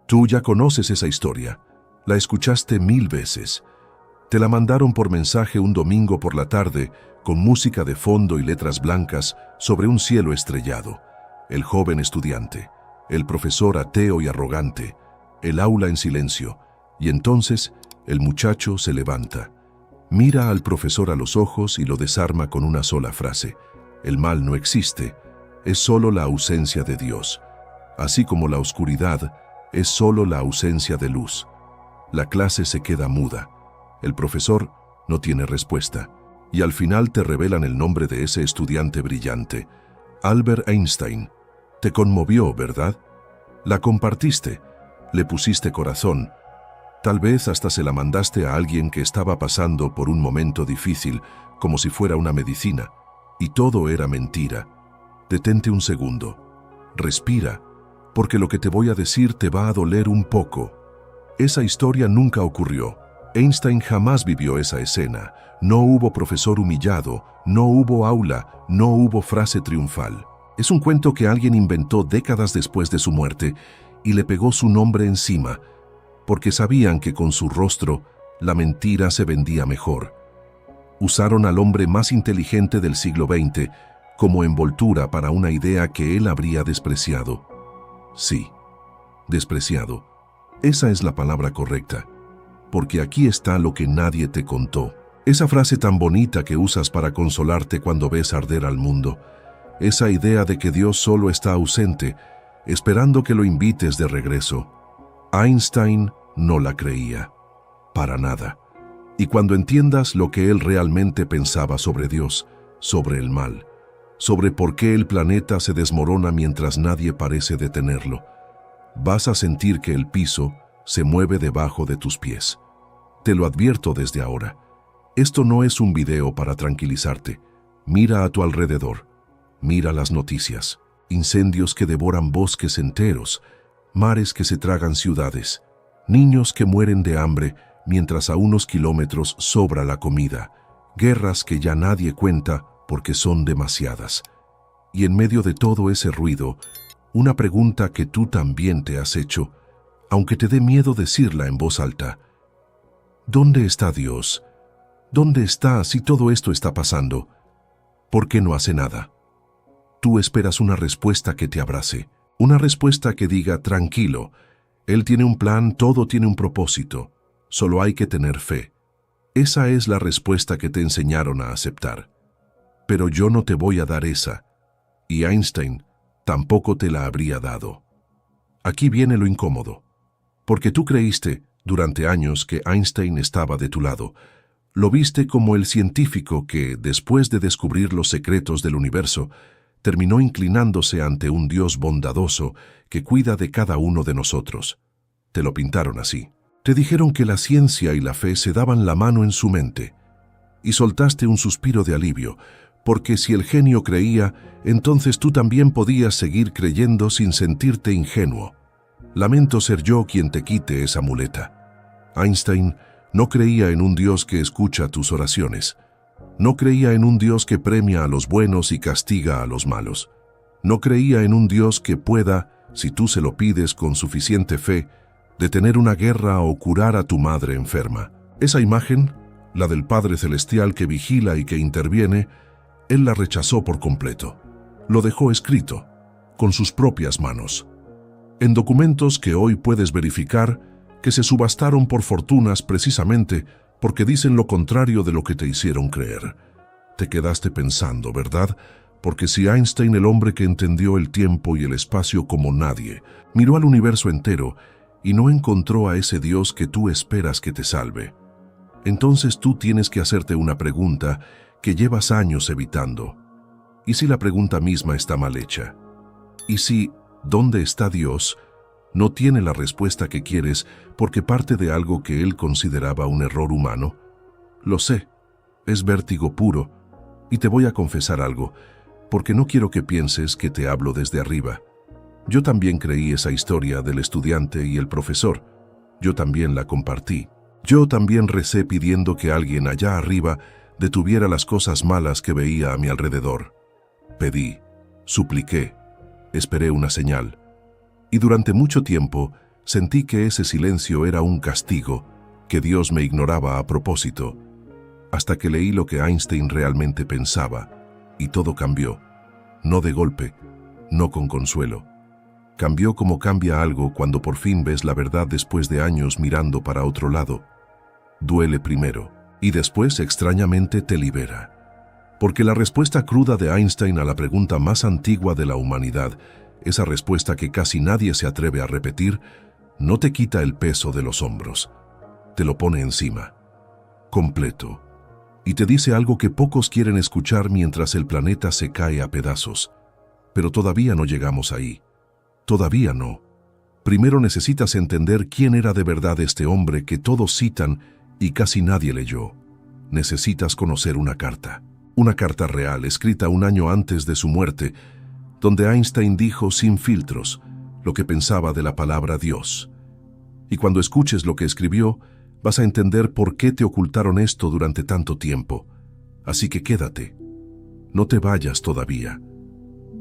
Tú ya conoces esa historia. La escuchaste 1000 veces. Te la mandaron por mensaje un domingo por la tarde, con música de fondo y letras blancas sobre un cielo estrellado. El joven estudiante, el profesor ateo y arrogante, el aula en silencio, y entonces el muchacho se levanta. Mira al profesor a los ojos y lo desarma con una sola frase. El mal no existe, es solo la ausencia de Dios. Así como la oscuridad es solo la ausencia de luz. La clase se queda muda. El profesor no tiene respuesta. Y al final te revelan el nombre de ese estudiante brillante, Albert Einstein. Te conmovió, ¿verdad? La compartiste, le pusiste corazón. Tal vez hasta se la mandaste a alguien que estaba pasando por un momento difícil, como si fuera una medicina. Y todo era mentira. Detente un segundo. Respira, porque lo que te voy a decir te va a doler un poco. Esa historia nunca ocurrió. Einstein jamás vivió esa escena. No hubo profesor humillado, no hubo aula, no hubo frase triunfal. Es un cuento que alguien inventó décadas después de su muerte y le pegó su nombre encima, porque sabían que con su rostro la mentira se vendía mejor. Usaron al hombre más inteligente del siglo XX como envoltura para una idea que él habría despreciado. Sí, despreciado. Esa es la palabra correcta. Porque aquí está lo que nadie te contó. Esa frase tan bonita que usas para consolarte cuando ves arder al mundo. Esa idea de que Dios solo está ausente, esperando que lo invites de regreso. Einstein no la creía. Para nada. Y cuando entiendas lo que él realmente pensaba sobre Dios, sobre el mal, sobre por qué el planeta se desmorona mientras nadie parece detenerlo, vas a sentir que el piso se mueve debajo de tus pies. Te lo advierto desde ahora. Esto no es un video para tranquilizarte. Mira a tu alrededor. Mira las noticias. Incendios que devoran bosques enteros, mares que se tragan ciudades, niños que mueren de hambre mientras a unos kilómetros sobra la comida, guerras que ya nadie cuenta porque son demasiadas. Y en medio de todo ese ruido, una pregunta que tú también te has hecho, aunque te dé miedo decirla en voz alta. ¿Dónde está Dios? ¿Dónde está si todo esto está pasando? ¿Por qué no hace nada? Tú esperas una respuesta que te abrace, una respuesta que diga, tranquilo, Él tiene un plan, todo tiene un propósito, solo hay que tener fe. Esa es la respuesta que te enseñaron a aceptar. Pero yo no te voy a dar esa, y Einstein tampoco te la habría dado. Aquí viene lo incómodo, porque tú creíste durante años que Einstein estaba de tu lado. Lo viste como el científico que, después de descubrir los secretos del universo, terminó inclinándose ante un Dios bondadoso que cuida de cada uno de nosotros. Te lo pintaron así. Te dijeron que la ciencia y la fe se daban la mano en su mente. Y soltaste un suspiro de alivio, porque si el genio creía, entonces tú también podías seguir creyendo sin sentirte ingenuo. Lamento ser yo quien te quite esa muleta. Einstein no creía en un Dios que escucha tus oraciones. No creía en un Dios que premia a los buenos y castiga a los malos. No creía en un Dios que pueda, si tú se lo pides con suficiente fe, detener una guerra o curar a tu madre enferma. Esa imagen, la del Padre Celestial que vigila y que interviene, él la rechazó por completo. Lo dejó escrito, con sus propias manos. En documentos que hoy puedes verificar que se subastaron por fortunas precisamente porque dicen lo contrario de lo que te hicieron creer. Te quedaste pensando, ¿verdad? Porque si Einstein, el hombre que entendió el tiempo y el espacio como nadie, miró al universo entero y no encontró a ese Dios que tú esperas que te salve, entonces tú tienes que hacerte una pregunta que llevas años evitando. ¿Y si la pregunta misma está mal hecha? ¿Y si ¿dónde está Dios? No tiene la respuesta que quieres porque parte de algo que él consideraba un error humano? Lo sé, es vértigo puro, y te voy a confesar algo, porque no quiero que pienses que te hablo desde arriba. Yo también creí esa historia del estudiante y el profesor. Yo también la compartí. Yo también recé pidiendo que alguien allá arriba detuviera las cosas malas que veía a mi alrededor. Pedí, supliqué, esperé una señal. Y durante mucho tiempo Sentí que ese silencio era un castigo, que Dios me ignoraba a propósito, hasta que leí lo que Einstein realmente pensaba, y todo cambió. No de golpe, no con consuelo. Cambió como cambia algo cuando por fin ves la verdad después de años mirando para otro lado. Duele primero, y después extrañamente te libera. Porque la respuesta cruda de Einstein a la pregunta más antigua de la humanidad, esa respuesta que casi nadie se atreve a repetir, no te quita el peso de los hombros, te lo pone encima, completo, y te dice algo que pocos quieren escuchar mientras el planeta se cae a pedazos. Pero todavía no llegamos ahí. Todavía no. Primero necesitas entender quién era de verdad este hombre que todos citan y casi nadie leyó. Necesitas conocer una carta real escrita un año antes de su muerte, donde Einstein dijo sin filtros lo que pensaba de la palabra Dios. Y cuando escuches lo que escribió, vas a entender por qué te ocultaron esto durante tanto tiempo. Así que quédate. No te vayas todavía.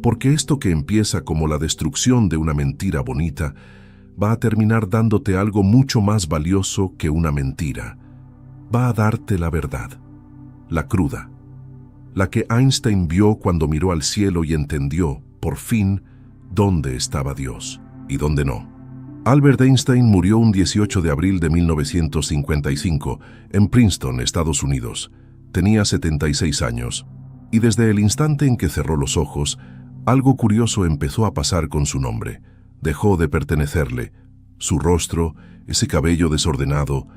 Porque esto que empieza como la destrucción de una mentira bonita, va a terminar dándote algo mucho más valioso que una mentira. Va a darte la verdad, la cruda, la que Einstein vio cuando miró al cielo y entendió, por fin, dónde estaba Dios y dónde no. Albert Einstein murió un 18 de abril de 1955 en Princeton, Estados Unidos. Tenía 76 años, y desde el instante en que cerró los ojos, algo curioso empezó a pasar con su nombre. Dejó de pertenecerle. Su rostro, ese cabello desordenado,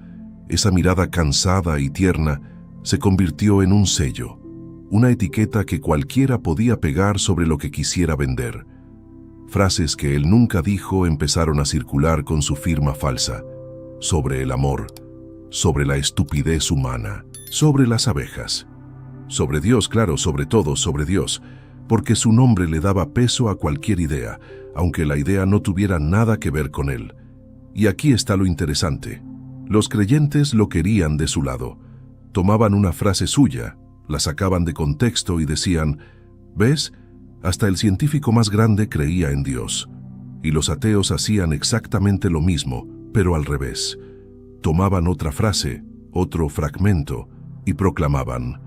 esa mirada cansada y tierna, se convirtió en un sello, una etiqueta que cualquiera podía pegar sobre lo que quisiera vender. Frases que él nunca dijo empezaron a circular con su firma falsa, sobre el amor, sobre la estupidez humana, sobre las abejas, sobre Dios, claro, sobre todo sobre Dios, porque su nombre le daba peso a cualquier idea, aunque la idea no tuviera nada que ver con él. Y aquí está lo interesante. Los creyentes lo querían de su lado. Tomaban una frase suya, la sacaban de contexto y decían, ¿ves? Hasta el científico más grande creía en Dios. Y los ateos hacían exactamente lo mismo, pero al revés. Tomaban otra frase, otro fragmento, y proclamaban,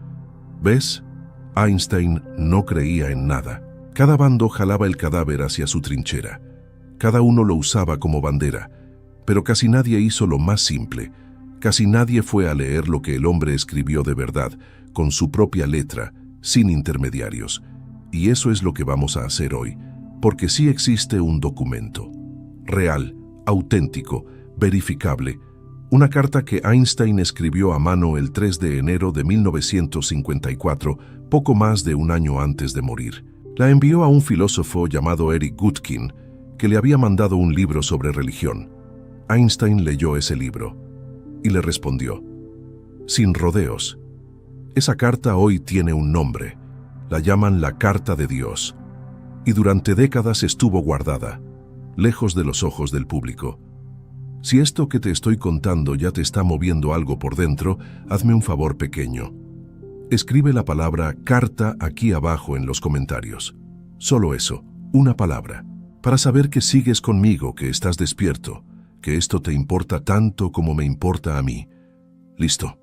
¿ves? Einstein no creía en nada. Cada bando jalaba el cadáver hacia su trinchera. Cada uno lo usaba como bandera, pero casi nadie hizo lo más simple. Casi nadie fue a leer lo que el hombre escribió de verdad, con su propia letra, sin intermediarios. Y eso es lo que vamos a hacer hoy, porque sí existe un documento, real, auténtico, verificable, una carta que Einstein escribió a mano el 3 de enero de 1954, poco más de un año antes de morir. La envió a un filósofo llamado Eric Gutkin, que le había mandado un libro sobre religión. Einstein leyó ese libro y le respondió, sin rodeos. Esa carta hoy tiene un nombre. La llaman la Carta de Dios, y durante décadas estuvo guardada, lejos de los ojos del público. Si esto que te estoy contando ya te está moviendo algo por dentro, hazme un favor pequeño. Escribe la palabra carta aquí abajo en los comentarios. Solo eso, una palabra, para saber que sigues conmigo, que estás despierto, que esto te importa tanto como me importa a mí. Listo.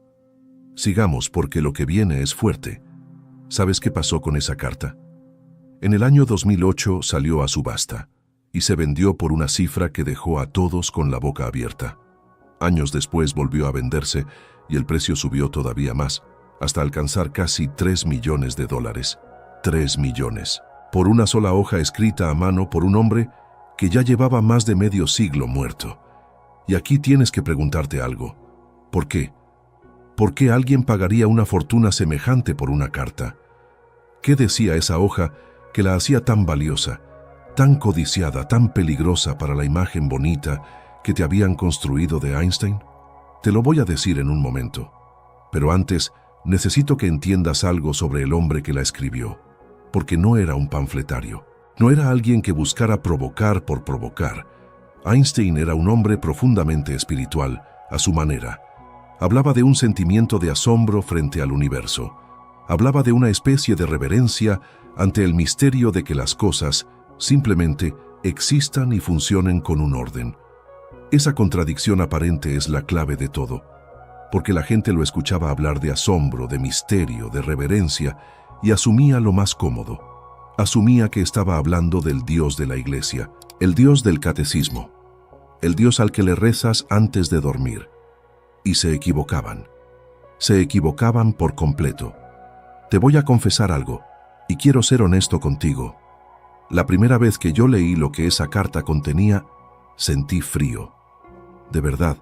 Sigamos porque lo que viene es fuerte. ¿Sabes qué pasó con esa carta? En el año 2008 salió a subasta y se vendió por una cifra que dejó a todos con la boca abierta. Años después volvió a venderse y el precio subió todavía más, hasta alcanzar casi $3 millones. 3 millones. Por una sola hoja escrita a mano por un hombre que ya llevaba más de medio siglo muerto. Y aquí tienes que preguntarte algo. ¿Por qué? ¿Por qué alguien pagaría una fortuna semejante por una carta? ¿Qué decía esa hoja que la hacía tan valiosa, tan codiciada, tan peligrosa para la imagen bonita que te habían construido de Einstein? Te lo voy a decir en un momento. Pero antes, necesito que entiendas algo sobre el hombre que la escribió, porque no era un panfletario, no era alguien que buscara provocar por provocar. Einstein era un hombre profundamente espiritual, a su manera. Hablaba de un sentimiento de asombro frente al universo. Hablaba de una especie de reverencia ante el misterio de que las cosas simplemente existan y funcionen con un orden. Esa contradicción aparente es la clave de todo, porque la gente lo escuchaba hablar de asombro, de misterio, de reverencia, y asumía lo más cómodo. Asumía que estaba hablando del Dios de la iglesia, el Dios del catecismo, el Dios al que le rezas antes de dormir. Y se equivocaban. Se equivocaban por completo. Te voy a confesar algo, y quiero ser honesto contigo. La primera vez que yo leí lo que esa carta contenía, sentí frío. De verdad,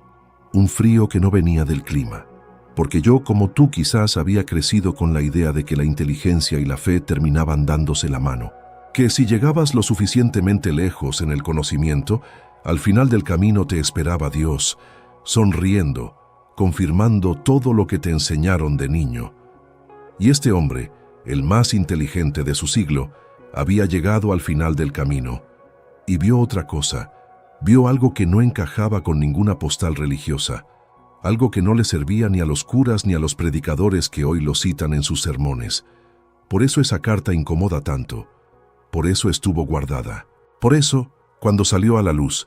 un frío que no venía del clima. Porque yo, como tú, quizás había crecido con la idea de que la inteligencia y la fe terminaban dándose la mano. Que si llegabas lo suficientemente lejos en el conocimiento, al final del camino te esperaba Dios, sonriendo, confirmando todo lo que te enseñaron de niño. Y este hombre, el más inteligente de su siglo, había llegado al final del camino y vio otra cosa. Vio algo que no encajaba con ninguna postal religiosa, algo que no le servía ni a los curas ni a los predicadores que hoy lo citan en sus sermones. Por eso esa carta incomoda tanto, por eso estuvo guardada. Por eso, cuando salió a la luz,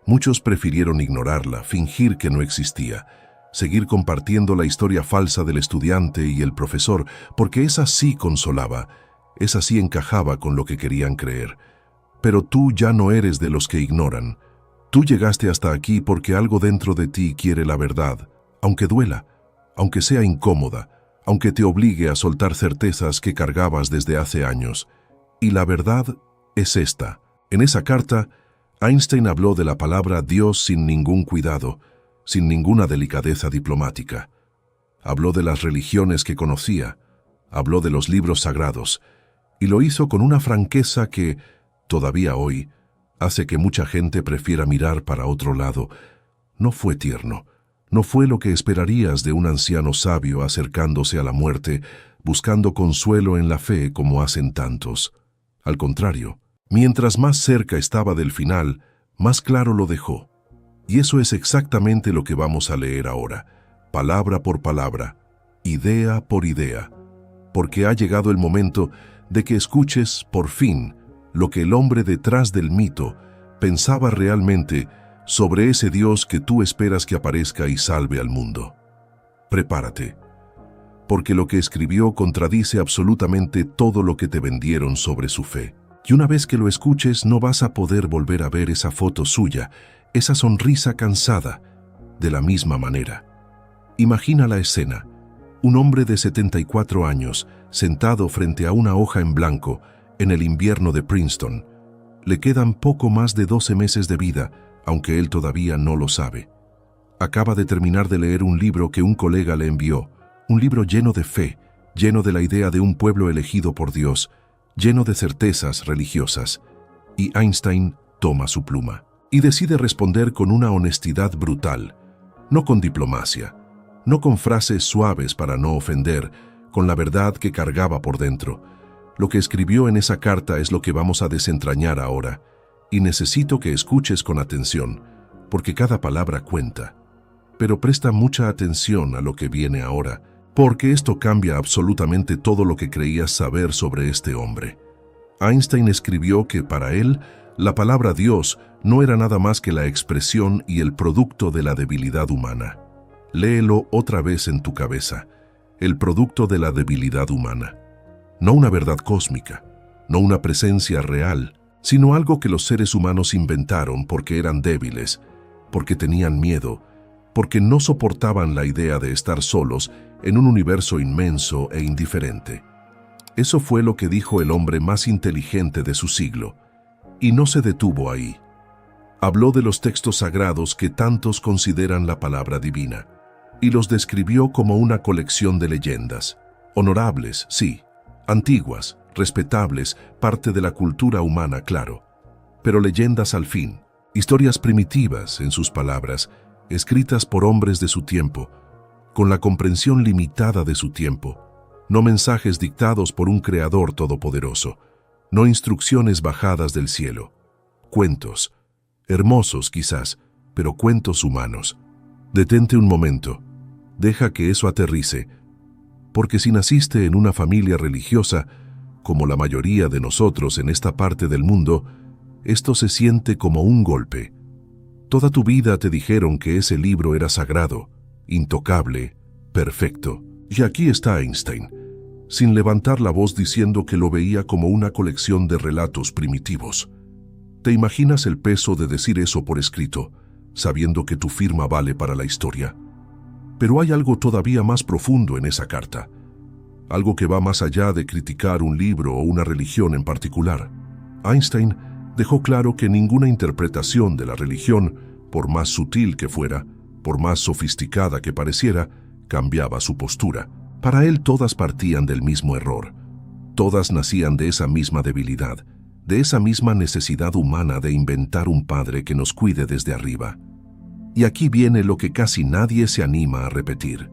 muchos prefirieron ignorarla, fingir que no existía, seguir compartiendo la historia falsa del estudiante y el profesor, porque esa sí consolaba, esa sí encajaba con lo que querían creer. Pero tú ya no eres de los que ignoran. Tú llegaste hasta aquí porque algo dentro de ti quiere la verdad, aunque duela, aunque sea incómoda, aunque te obligue a soltar certezas que cargabas desde hace años. Y la verdad es esta. En esa carta, Einstein habló de la palabra Dios sin ningún cuidado, sin ninguna delicadeza diplomática. Habló de las religiones que conocía, habló de los libros sagrados, y lo hizo con una franqueza que, todavía hoy, hace que mucha gente prefiera mirar para otro lado. No fue tierno, no fue lo que esperarías de un anciano sabio acercándose a la muerte, buscando consuelo en la fe como hacen tantos. Al contrario, mientras más cerca estaba del final, más claro lo dejó. Y eso es exactamente lo que vamos a leer ahora, palabra por palabra, idea por idea, porque ha llegado el momento de que escuches, por fin, lo que el hombre detrás del mito pensaba realmente sobre ese Dios que tú esperas que aparezca y salve al mundo. Prepárate, porque lo que escribió contradice absolutamente todo lo que te vendieron sobre su fe. Y una vez que lo escuches, no vas a poder volver a ver esa foto suya, esa sonrisa cansada, de la misma manera. Imagina la escena. Un hombre de 74 años, sentado frente a una hoja en blanco, en el invierno de Princeton. Le quedan poco más de 12 meses de vida, aunque él todavía no lo sabe. Acaba de terminar de leer un libro que un colega le envió, un libro lleno de fe, lleno de la idea de un pueblo elegido por Dios, lleno de certezas religiosas. Y Einstein toma su pluma y decide responder con una honestidad brutal, no con diplomacia, no con frases suaves para no ofender, con la verdad que cargaba por dentro. Lo que escribió en esa carta es lo que vamos a desentrañar ahora, y necesito que escuches con atención, porque cada palabra cuenta. Pero presta mucha atención a lo que viene ahora, porque esto cambia absolutamente todo lo que creías saber sobre este hombre. Einstein escribió que para él, la palabra Dios no era nada más que la expresión y el producto de la debilidad humana. Léelo otra vez en tu cabeza, el producto de la debilidad humana. No una verdad cósmica, no una presencia real, sino algo que los seres humanos inventaron porque eran débiles, porque tenían miedo, porque no soportaban la idea de estar solos en un universo inmenso e indiferente. Eso fue lo que dijo el hombre más inteligente de su siglo, y no se detuvo ahí. Habló de los textos sagrados que tantos consideran la palabra divina, y los describió como una colección de leyendas, honorables, sí, antiguas, respetables, parte de la cultura humana, claro, pero leyendas al fin, historias primitivas, en sus palabras, escritas por hombres de su tiempo, con la comprensión limitada de su tiempo, no mensajes dictados por un creador todopoderoso, no instrucciones bajadas del cielo, cuentos, hermosos quizás, pero cuentos humanos. Detente un momento, deja que eso aterrice, porque si naciste en una familia religiosa, como la mayoría de nosotros en esta parte del mundo, esto se siente como un golpe. Toda tu vida te dijeron que ese libro era sagrado, intocable, perfecto. Y aquí está Einstein, sin levantar la voz diciendo que lo veía como una colección de relatos primitivos. ¿Te imaginas el peso de decir eso por escrito, sabiendo que tu firma vale para la historia? Pero hay algo todavía más profundo en esa carta, algo que va más allá de criticar un libro o una religión en particular. Einstein dejó claro que ninguna interpretación de la religión, por más sutil que fuera, por más sofisticada que pareciera, cambiaba su postura. Para él todas partían del mismo error. Todas nacían de esa misma debilidad, de esa misma necesidad humana de inventar un padre que nos cuide desde arriba. Y aquí viene lo que casi nadie se anima a repetir.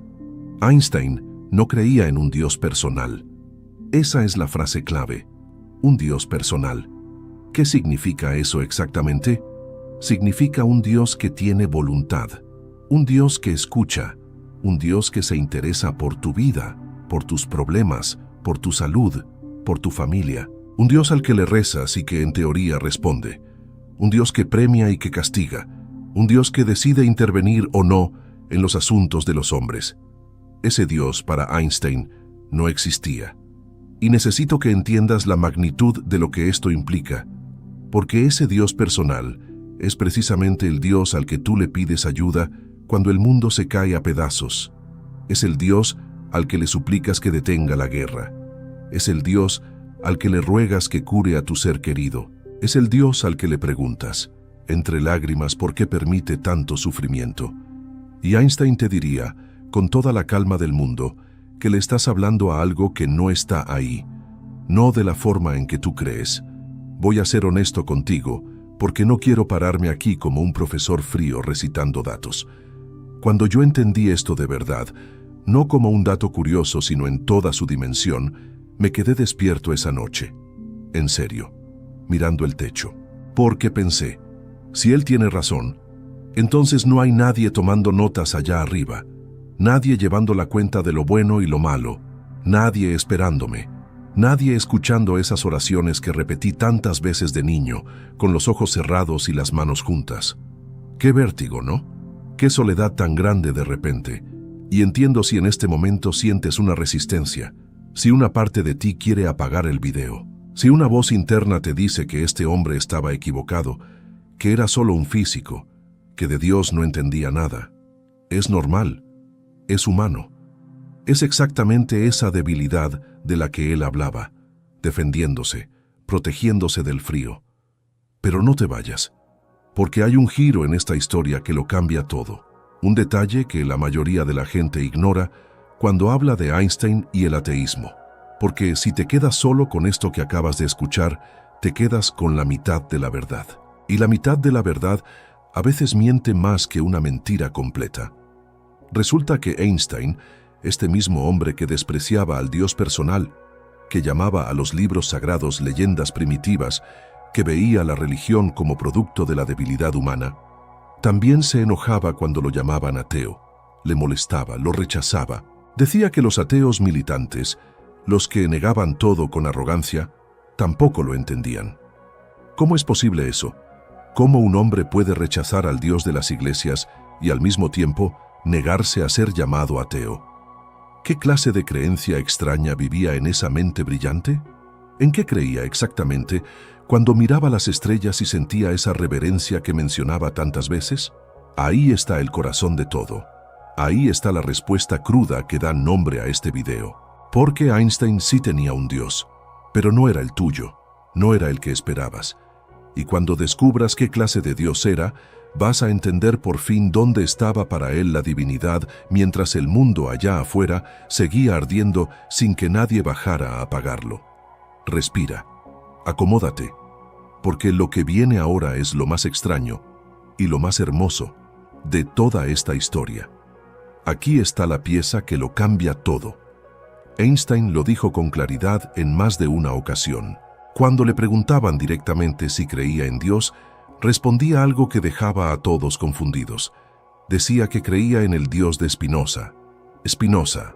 Einstein no creía en un Dios personal. Esa es la frase clave, un Dios personal. ¿Qué significa eso exactamente? Significa un Dios que tiene voluntad, un Dios que escucha, un Dios que se interesa por tu vida, por tus problemas, por tu salud, por tu familia. Un Dios al que le rezas y que en teoría responde. Un Dios que premia y que castiga. Un Dios que decide intervenir o no en los asuntos de los hombres. Ese Dios para Einstein no existía. Y necesito que entiendas la magnitud de lo que esto implica, porque ese Dios personal es precisamente el Dios al que tú le pides ayuda cuando el mundo se cae a pedazos. Es el Dios al que le suplicas que detenga la guerra. Es el Dios al que le ruegas que cure a tu ser querido. Es el Dios al que le preguntas, entre lágrimas, por qué permite tanto sufrimiento. Y Einstein te diría, con toda la calma del mundo, que le estás hablando a algo que no está ahí, no de la forma en que tú crees. Voy a ser honesto contigo, porque no quiero pararme aquí como un profesor frío recitando datos. Cuando yo entendí esto de verdad, no como un dato curioso, sino en toda su dimensión, me quedé despierto esa noche, en serio, mirando el techo, porque pensé, si él tiene razón, entonces no hay nadie tomando notas allá arriba, nadie llevando la cuenta de lo bueno y lo malo, nadie esperándome, nadie escuchando esas oraciones que repetí tantas veces de niño, con los ojos cerrados y las manos juntas. Qué vértigo, ¿no? Qué soledad tan grande de repente. Y entiendo si en este momento sientes una resistencia, si una parte de ti quiere apagar el video, si una voz interna te dice que este hombre estaba equivocado, que era solo un físico, que de Dios no entendía nada. Es normal, es humano. Es exactamente esa debilidad de la que él hablaba, defendiéndose, protegiéndose del frío. Pero no te vayas, porque hay un giro en esta historia que lo cambia todo. Un detalle que la mayoría de la gente ignora cuando habla de Einstein y el ateísmo. Porque si te quedas solo con esto que acabas de escuchar, te quedas con la mitad de la verdad. Y la mitad de la verdad a veces miente más que una mentira completa. Resulta que Einstein, este mismo hombre que despreciaba al Dios personal, que llamaba a los libros sagrados leyendas primitivas, que veía la religión como producto de la debilidad humana, también se enojaba cuando lo llamaban ateo, le molestaba, lo rechazaba. Decía que los ateos militantes, los que negaban todo con arrogancia, tampoco lo entendían. ¿Cómo es posible eso? ¿Cómo un hombre puede rechazar al Dios de las iglesias y al mismo tiempo negarse a ser llamado ateo? ¿Qué clase de creencia extraña vivía en esa mente brillante? ¿En qué creía exactamente cuando miraba las estrellas y sentía esa reverencia que mencionaba tantas veces? Ahí está el corazón de todo. Ahí está la respuesta cruda que da nombre a este video. Porque Einstein sí tenía un Dios, pero no era el tuyo, no era el que esperabas. Y cuando descubras qué clase de Dios era, vas a entender por fin dónde estaba para él la divinidad mientras el mundo allá afuera seguía ardiendo sin que nadie bajara a apagarlo. Respira, acomódate, porque lo que viene ahora es lo más extraño y lo más hermoso de toda esta historia. Aquí está la pieza que lo cambia todo. Einstein lo dijo con claridad en más de una ocasión. Cuando le preguntaban directamente si creía en Dios, respondía algo que dejaba a todos confundidos. Decía que creía en el Dios de Spinoza. Spinoza,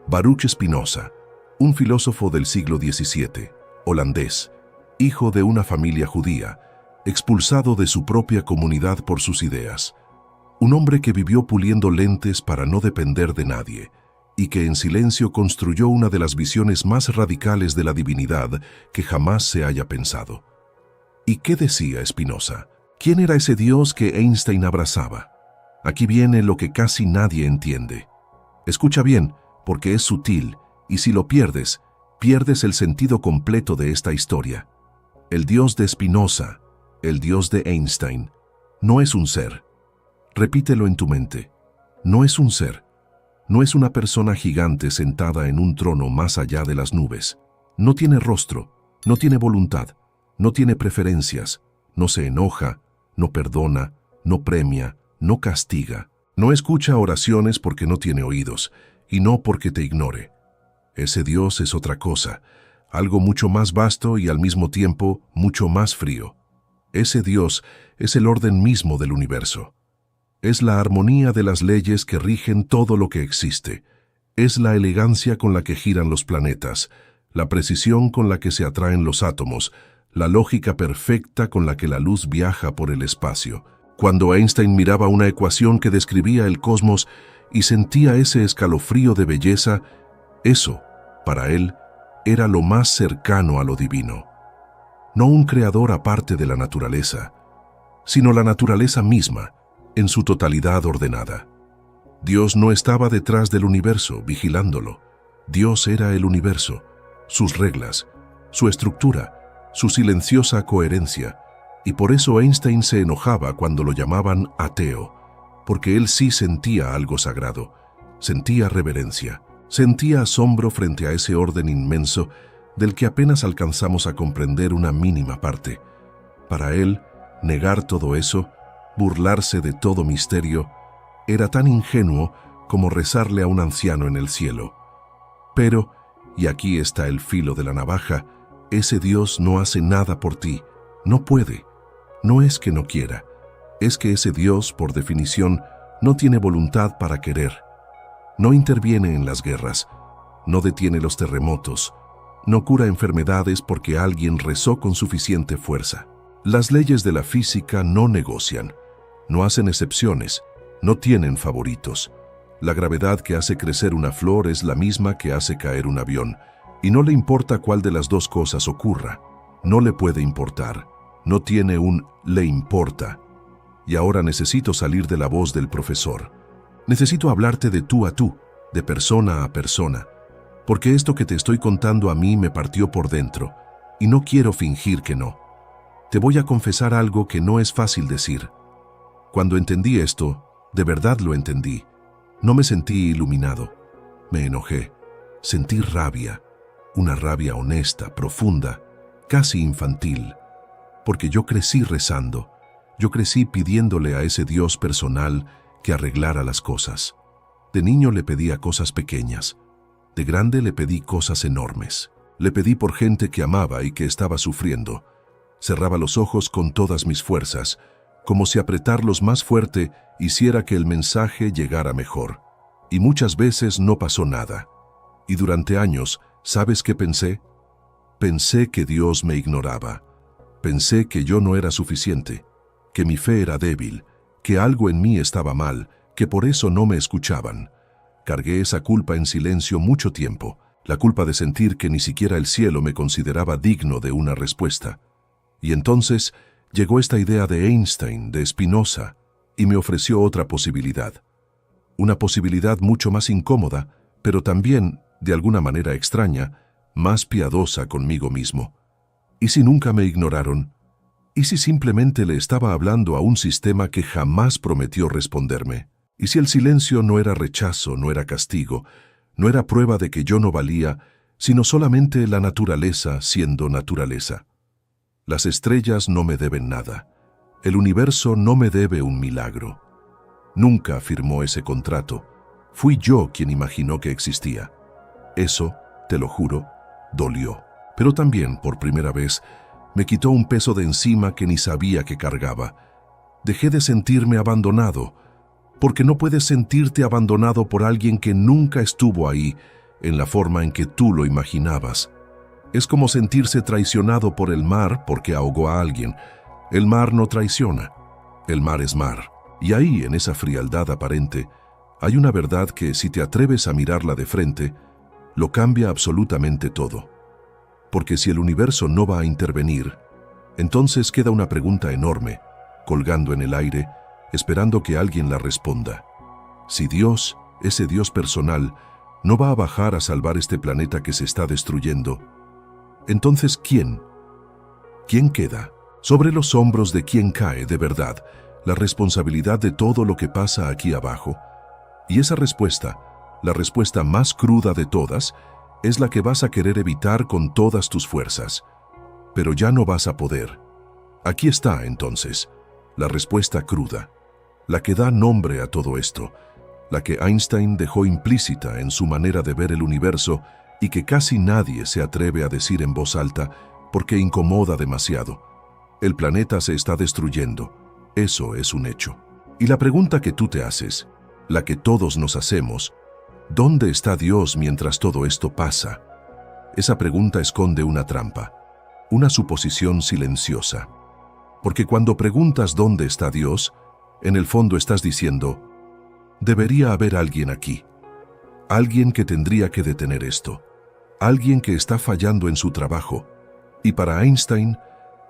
Baruch Spinoza, un filósofo del siglo XVII, holandés, hijo de una familia judía, expulsado de su propia comunidad por sus ideas. Un hombre que vivió puliendo lentes para no depender de nadie, y que en silencio construyó una de las visiones más radicales de la divinidad que jamás se haya pensado. ¿Y qué decía Spinoza? ¿Quién era ese Dios que Einstein abrazaba? Aquí viene lo que casi nadie entiende. Escucha bien, porque es sutil, y si lo pierdes, pierdes el sentido completo de esta historia. El Dios de Spinoza, el Dios de Einstein, no es un ser. Repítelo en tu mente. No es un ser. No es una persona gigante sentada en un trono más allá de las nubes. No tiene rostro, no tiene voluntad, no tiene preferencias, no se enoja, no perdona, no premia, no castiga. No escucha oraciones porque no tiene oídos, y no porque te ignore. Ese Dios es otra cosa, algo mucho más vasto y al mismo tiempo mucho más frío. Ese Dios es el orden mismo del universo. Es la armonía de las leyes que rigen todo lo que existe. Es la elegancia con la que giran los planetas, la precisión con la que se atraen los átomos, la lógica perfecta con la que la luz viaja por el espacio. Cuando Einstein miraba una ecuación que describía el cosmos y sentía ese escalofrío de belleza, eso, para él, era lo más cercano a lo divino. No un creador aparte de la naturaleza, sino la naturaleza misma, en su totalidad ordenada. Dios no estaba detrás del universo, vigilándolo. Dios era el universo, sus reglas, su estructura, su silenciosa coherencia, y por eso Einstein se enojaba cuando lo llamaban ateo, porque él sí sentía algo sagrado, sentía reverencia, sentía asombro frente a ese orden inmenso del que apenas alcanzamos a comprender una mínima parte. Para él, negar todo eso, burlarse de todo misterio, era tan ingenuo como rezarle a un anciano en el cielo. Pero, y aquí está el filo de la navaja, ese Dios no hace nada por ti, no puede. No es que no quiera, es que ese Dios, por definición, no tiene voluntad para querer. No interviene en las guerras, no detiene los terremotos, no cura enfermedades porque alguien rezó con suficiente fuerza. Las leyes de la física no negocian, no hacen excepciones, no tienen favoritos. La gravedad que hace crecer una flor es la misma que hace caer un avión, y no le importa cuál de las dos cosas ocurra. No le puede importar. No tiene un «le importa». Y ahora necesito salir de la voz del profesor. Necesito hablarte de tú a tú, de persona a persona, porque esto que te estoy contando a mí me partió por dentro, y no quiero fingir que no. Te voy a confesar algo que no es fácil decir. Cuando entendí esto, de verdad lo entendí. No me sentí iluminado. Me enojé. Sentí rabia, una rabia honesta, profunda, casi infantil. Porque yo crecí rezando, yo crecí pidiéndole a ese Dios personal que arreglara las cosas. De niño le pedía cosas pequeñas, de grande le pedí cosas enormes. Le pedí por gente que amaba y que estaba sufriendo. Cerraba los ojos con todas mis fuerzas, como si apretarlos más fuerte hiciera que el mensaje llegara mejor. Y muchas veces no pasó nada. Y durante años, ¿sabes qué pensé? Pensé que Dios me ignoraba. Pensé que yo no era suficiente, que mi fe era débil, que algo en mí estaba mal, que por eso no me escuchaban. Cargué esa culpa en silencio mucho tiempo, la culpa de sentir que ni siquiera el cielo me consideraba digno de una respuesta. Y entonces llegó esta idea de Einstein, de Spinoza, y me ofreció otra posibilidad. Una posibilidad mucho más incómoda, pero también, de alguna manera extraña, más piadosa conmigo mismo. ¿Y si nunca me ignoraron? ¿Y si simplemente le estaba hablando a un sistema que jamás prometió responderme? ¿Y si el silencio no era rechazo, no era castigo, no era prueba de que yo no valía, sino solamente la naturaleza siendo naturaleza? Las estrellas no me deben nada. El universo no me debe un milagro. Nunca firmó ese contrato. Fui yo quien imaginó que existía. Eso, te lo juro, dolió. Pero también, por primera vez, me quitó un peso de encima que ni sabía que cargaba. Dejé de sentirme abandonado, porque no puedes sentirte abandonado por alguien que nunca estuvo ahí, en la forma en que tú lo imaginabas. Es como sentirse traicionado por el mar porque ahogó a alguien. El mar no traiciona. El mar es mar. Y ahí, en esa frialdad aparente, hay una verdad que, si te atreves a mirarla de frente, lo cambia absolutamente todo. Porque si el universo no va a intervenir, entonces queda una pregunta enorme, colgando en el aire, esperando que alguien la responda. Si Dios, ese Dios personal, no va a bajar a salvar este planeta que se está destruyendo, entonces ¿quién? ¿Quién queda? Sobre los hombros de quién cae, de verdad, la responsabilidad de todo lo que pasa aquí abajo. Y esa respuesta, la respuesta más cruda de todas, es la que vas a querer evitar con todas tus fuerzas. Pero ya no vas a poder. Aquí está, entonces, la respuesta cruda, la que da nombre a todo esto, la que Einstein dejó implícita en su manera de ver el universo y que casi nadie se atreve a decir en voz alta porque incomoda demasiado. El planeta se está destruyendo. Eso es un hecho. Y la pregunta que tú te haces, la que todos nos hacemos, ¿dónde está Dios mientras todo esto pasa? Esa pregunta esconde una trampa, una suposición silenciosa. Porque cuando preguntas ¿dónde está Dios?, en el fondo estás diciendo, debería haber alguien aquí. Alguien que tendría que detener esto. Alguien que está fallando en su trabajo. Y para Einstein,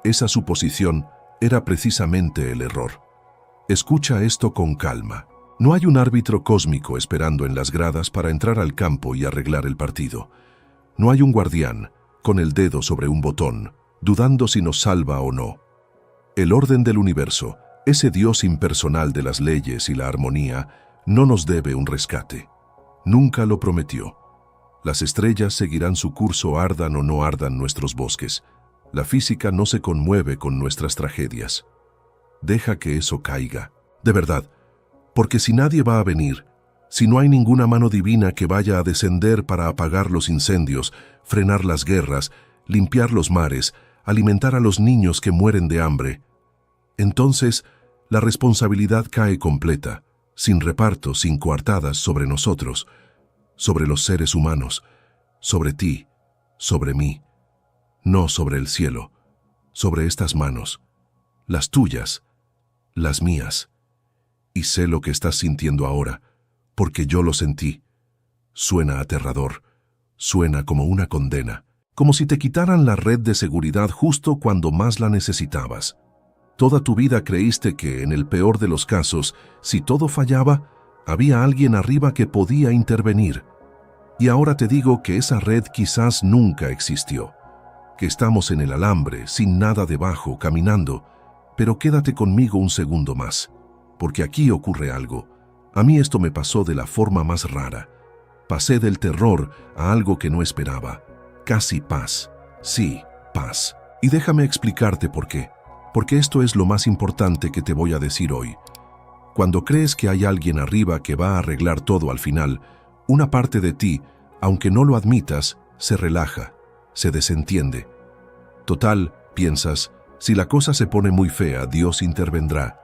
esa suposición era precisamente el error. Escucha esto con calma. No hay un árbitro cósmico esperando en las gradas para entrar al campo y arreglar el partido. No hay un guardián, con el dedo sobre un botón, dudando si nos salva o no. El orden del universo, ese Dios impersonal de las leyes y la armonía, no nos debe un rescate. Nunca lo prometió. Las estrellas seguirán su curso ardan o no ardan nuestros bosques. La física no se conmueve con nuestras tragedias. Deja que eso caiga. De verdad, porque si nadie va a venir, si no hay ninguna mano divina que vaya a descender para apagar los incendios, frenar las guerras, limpiar los mares, alimentar a los niños que mueren de hambre, entonces la responsabilidad cae completa, sin reparto, sin coartadas sobre nosotros, sobre los seres humanos, sobre ti, sobre mí, no sobre el cielo, sobre estas manos, las tuyas, las mías. Y sé lo que estás sintiendo ahora, porque yo lo sentí. Suena aterrador, suena como una condena, como si te quitaran la red de seguridad justo cuando más la necesitabas. Toda tu vida creíste que, en el peor de los casos, si todo fallaba, había alguien arriba que podía intervenir. Y ahora te digo que esa red quizás nunca existió, que estamos en el alambre, sin nada debajo, caminando, pero quédate conmigo un segundo más, porque aquí ocurre algo. A mí esto me pasó de la forma más rara. Pasé del terror a algo que no esperaba. Casi paz. Sí, paz. Y déjame explicarte por qué. Porque esto es lo más importante que te voy a decir hoy. Cuando crees que hay alguien arriba que va a arreglar todo al final, una parte de ti, aunque no lo admitas, se relaja, se desentiende. Total, piensas, si la cosa se pone muy fea, Dios intervendrá.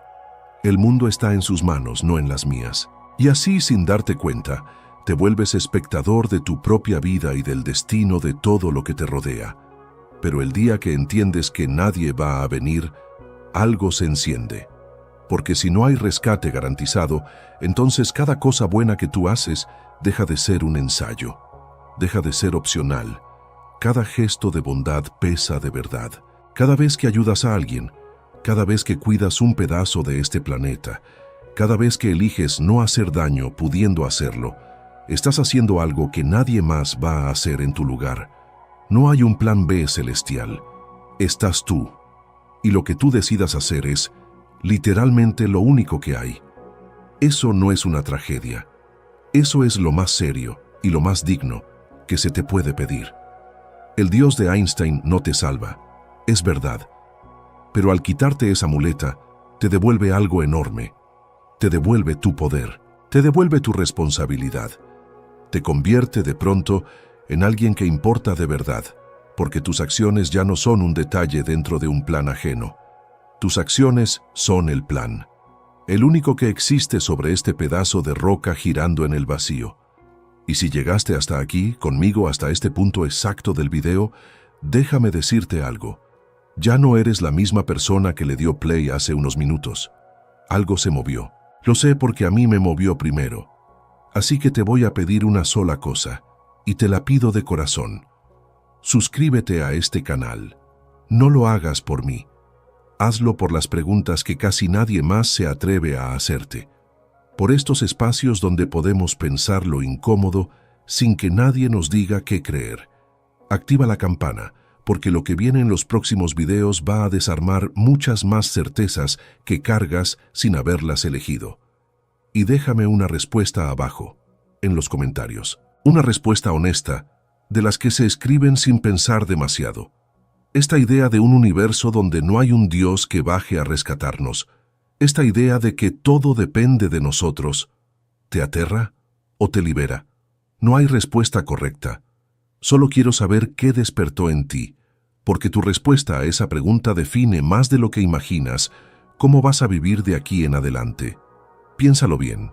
El mundo está en sus manos, no en las mías. Y así, sin darte cuenta, te vuelves espectador de tu propia vida y del destino de todo lo que te rodea. Pero el día que entiendes que nadie va a venir, algo se enciende. Porque si no hay rescate garantizado, entonces cada cosa buena que tú haces deja de ser un ensayo, deja de ser opcional. Cada gesto de bondad pesa de verdad. Cada vez que ayudas a alguien, cada vez que cuidas un pedazo de este planeta, cada vez que eliges no hacer daño pudiendo hacerlo, estás haciendo algo que nadie más va a hacer en tu lugar. No hay un plan B celestial. Estás tú. Y lo que tú decidas hacer es, literalmente, lo único que hay. Eso no es una tragedia. Eso es lo más serio y lo más digno que se te puede pedir. El Dios de Einstein no te salva. Es verdad. Pero al quitarte esa muleta, te devuelve algo enorme. Te devuelve tu poder. Te devuelve tu responsabilidad. Te convierte de pronto en alguien que importa de verdad, porque tus acciones ya no son un detalle dentro de un plan ajeno. Tus acciones son el plan, el único que existe sobre este pedazo de roca girando en el vacío. Y si llegaste hasta aquí, conmigo hasta este punto exacto del video, déjame decirte algo. Ya no eres la misma persona que le dio play hace unos minutos. Algo se movió. Lo sé porque a mí me movió primero. Así que te voy a pedir una sola cosa, y te la pido de corazón. Suscríbete a este canal. No lo hagas por mí. Hazlo por las preguntas que casi nadie más se atreve a hacerte. Por estos espacios donde podemos pensar lo incómodo sin que nadie nos diga qué creer. Activa la campana, porque lo que viene en los próximos videos va a desarmar muchas más certezas que cargas sin haberlas elegido. Y déjame una respuesta abajo, en los comentarios. Una respuesta honesta, de las que se escriben sin pensar demasiado. Esta idea de un universo donde no hay un Dios que baje a rescatarnos, esta idea de que todo depende de nosotros, ¿te aterra o te libera? No hay respuesta correcta. Solo quiero saber qué despertó en ti, porque tu respuesta a esa pregunta define más de lo que imaginas cómo vas a vivir de aquí en adelante. Piénsalo bien.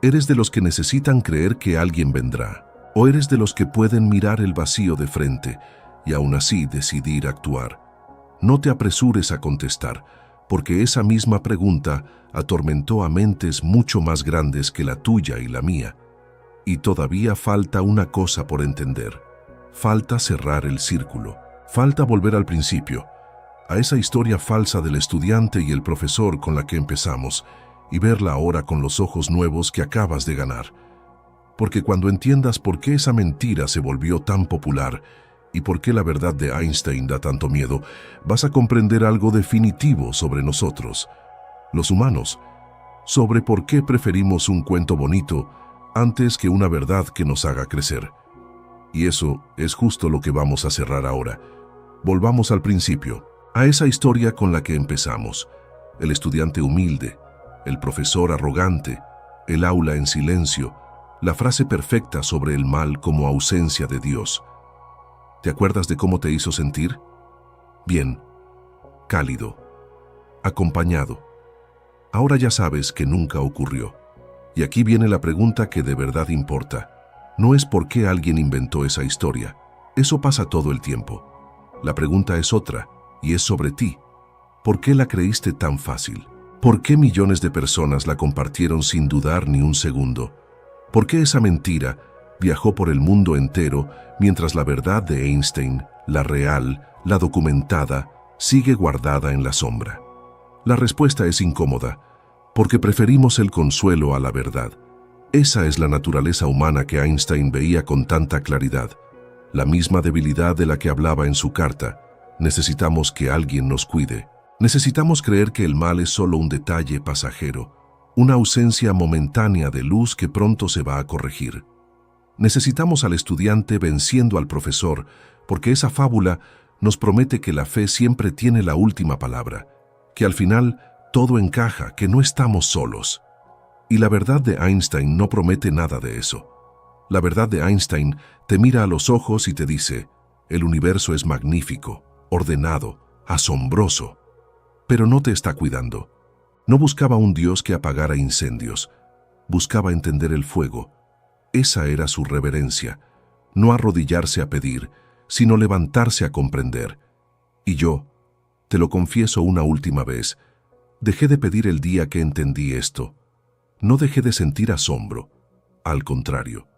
¿Eres de los que necesitan creer que alguien vendrá? ¿O eres de los que pueden mirar el vacío de frente y aún así decidir actuar? No te apresures a contestar, porque esa misma pregunta atormentó a mentes mucho más grandes que la tuya y la mía. Y todavía falta una cosa por entender. Falta cerrar el círculo. Falta volver al principio, a esa historia falsa del estudiante y el profesor con la que empezamos, y verla ahora con los ojos nuevos que acabas de ganar. Porque cuando entiendas por qué esa mentira se volvió tan popular y por qué la verdad de Einstein da tanto miedo, vas a comprender algo definitivo sobre nosotros, los humanos, sobre por qué preferimos un cuento bonito antes que una verdad que nos haga crecer. Y eso es justo lo que vamos a cerrar ahora. Volvamos al principio, a esa historia con la que empezamos. El estudiante humilde, el profesor arrogante, el aula en silencio, la frase perfecta sobre el mal como ausencia de Dios. ¿Te acuerdas de cómo te hizo sentir? Bien, cálido, acompañado. Ahora ya sabes que nunca ocurrió. Y aquí viene la pregunta que de verdad importa. No es por qué alguien inventó esa historia. Eso pasa todo el tiempo. La pregunta es otra, y es sobre ti. ¿Por qué la creíste tan fácil? ¿Por qué millones de personas la compartieron sin dudar ni un segundo? ¿Por qué esa mentira viajó por el mundo entero mientras la verdad de Einstein, la real, la documentada, sigue guardada en la sombra? La respuesta es incómoda, porque preferimos el consuelo a la verdad. Esa es la naturaleza humana que Einstein veía con tanta claridad. La misma debilidad de la que hablaba en su carta. Necesitamos que alguien nos cuide. Necesitamos creer que el mal es solo un detalle pasajero, una ausencia momentánea de luz que pronto se va a corregir. Necesitamos al estudiante venciendo al profesor, porque esa fábula nos promete que la fe siempre tiene la última palabra, que al final todo encaja, que no estamos solos. Y la verdad de Einstein no promete nada de eso. La verdad de Einstein te mira a los ojos y te dice, el universo es magnífico, ordenado, asombroso, pero no te está cuidando. No buscaba un Dios que apagara incendios, buscaba entender el fuego. Esa era su reverencia, no arrodillarse a pedir, sino levantarse a comprender. Y yo, te lo confieso una última vez, dejé de pedir el día que entendí esto. No dejé de sentir asombro, al contrario.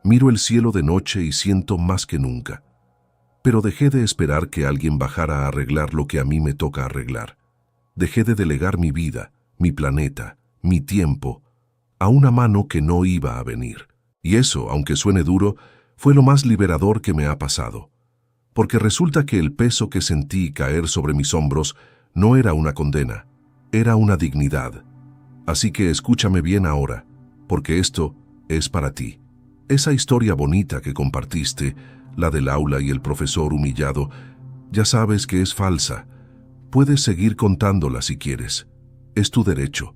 Miro el cielo de noche y siento más que nunca. Pero dejé de esperar que alguien bajara a arreglar lo que a mí me toca arreglar. Dejé de delegar mi vida, mi planeta, mi tiempo, a una mano que no iba a venir. Y eso, aunque suene duro, fue lo más liberador que me ha pasado. Porque resulta que el peso que sentí caer sobre mis hombros no era una condena, era una dignidad. Así que escúchame bien ahora, porque esto es para ti. Esa historia bonita que compartiste, la del aula y el profesor humillado, ya sabes que es falsa. Puedes seguir contándola si quieres. Es tu derecho.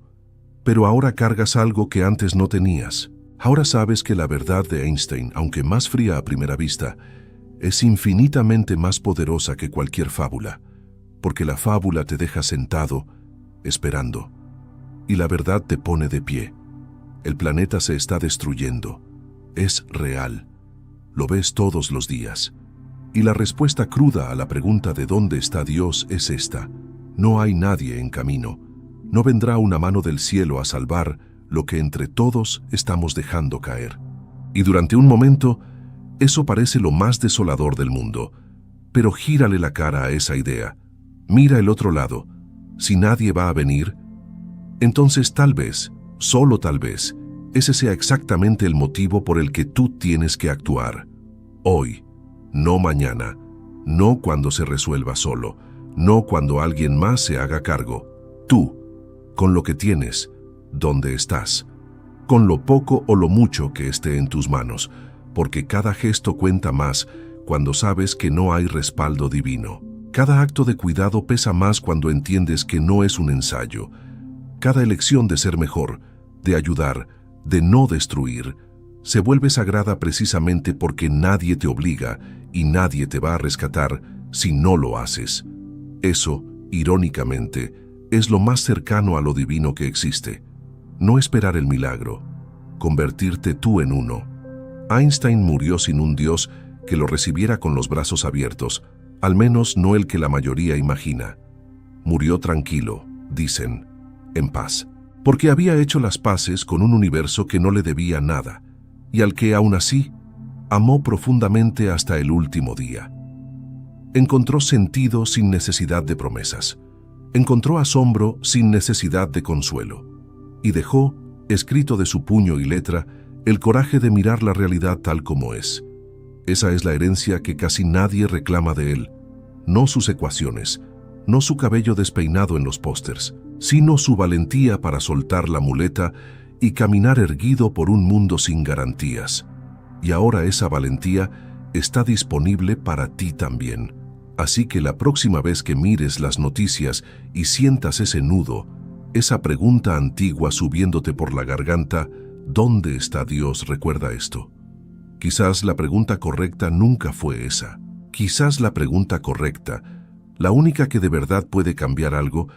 Pero ahora cargas algo que antes no tenías. Ahora sabes que la verdad de Einstein, aunque más fría a primera vista, es infinitamente más poderosa que cualquier fábula, porque la fábula te deja sentado, esperando, y la verdad te pone de pie. El planeta se está destruyendo. Es real. Lo ves todos los días. Y la respuesta cruda a la pregunta de ¿dónde está Dios? Es esta: no hay nadie en camino. No vendrá una mano del cielo a salvar lo que entre todos estamos dejando caer. Y durante un momento, eso parece lo más desolador del mundo. Pero gírale la cara a esa idea. Mira el otro lado. Si nadie va a venir, entonces tal vez, solo tal vez, ese sea exactamente el motivo por el que tú tienes que actuar. Hoy, no mañana, no cuando se resuelva solo, no cuando alguien más se haga cargo. Tú, con lo que tienes, donde estás, con lo poco o lo mucho que esté en tus manos, porque cada gesto cuenta más cuando sabes que no hay respaldo divino. Cada acto de cuidado pesa más cuando entiendes que no es un ensayo. Cada elección de ser mejor, de ayudar, de no destruir, se vuelve sagrada precisamente porque nadie te obliga y nadie te va a rescatar si no lo haces. Eso, irónicamente, es lo más cercano a lo divino que existe. No esperar el milagro, convertirte tú en uno. Einstein murió sin un Dios que lo recibiera con los brazos abiertos, al menos no el que la mayoría imagina. Murió tranquilo, dicen, en paz, porque había hecho las paces con un universo que no le debía nada, y al que aún así amó profundamente hasta el último día. Encontró sentido sin necesidad de promesas. Encontró asombro sin necesidad de consuelo. Y dejó, escrito de su puño y letra, el coraje de mirar la realidad tal como es. Esa es la herencia que casi nadie reclama de él. No sus ecuaciones, no su cabello despeinado en los pósters, sino su valentía para soltar la muleta y caminar erguido por un mundo sin garantías. Y ahora esa valentía está disponible para ti también. Así que la próxima vez que mires las noticias y sientas ese nudo, esa pregunta antigua subiéndote por la garganta, ¿dónde está Dios? Recuerda esto. Quizás la pregunta correcta nunca fue esa. Quizás la pregunta correcta, la única que de verdad puede cambiar algo,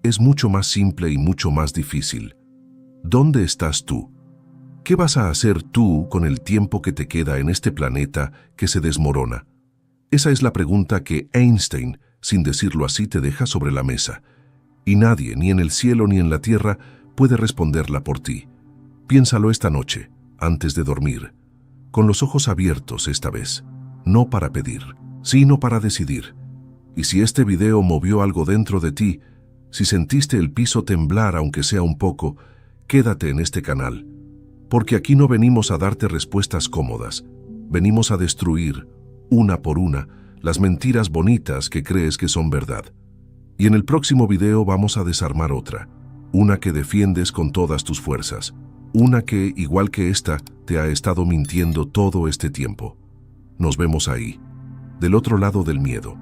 es mucho más simple y mucho más difícil. ¿Dónde estás tú? ¿Qué vas a hacer tú con el tiempo que te queda en este planeta que se desmorona? Esa es la pregunta que Einstein, sin decirlo así, te deja sobre la mesa. Y nadie, ni en el cielo ni en la tierra, puede responderla por ti. Piénsalo esta noche, antes de dormir, con los ojos abiertos esta vez, no para pedir, sino para decidir. Y si este video movió algo dentro de ti, si sentiste el piso temblar aunque sea un poco, quédate en este canal, porque aquí no venimos a darte respuestas cómodas, venimos a destruir, una por una, las mentiras bonitas que crees que son verdad. Y en el próximo video vamos a desarmar otra, una que defiendes con todas tus fuerzas, una que, igual que esta, te ha estado mintiendo todo este tiempo. Nos vemos ahí, del otro lado del miedo.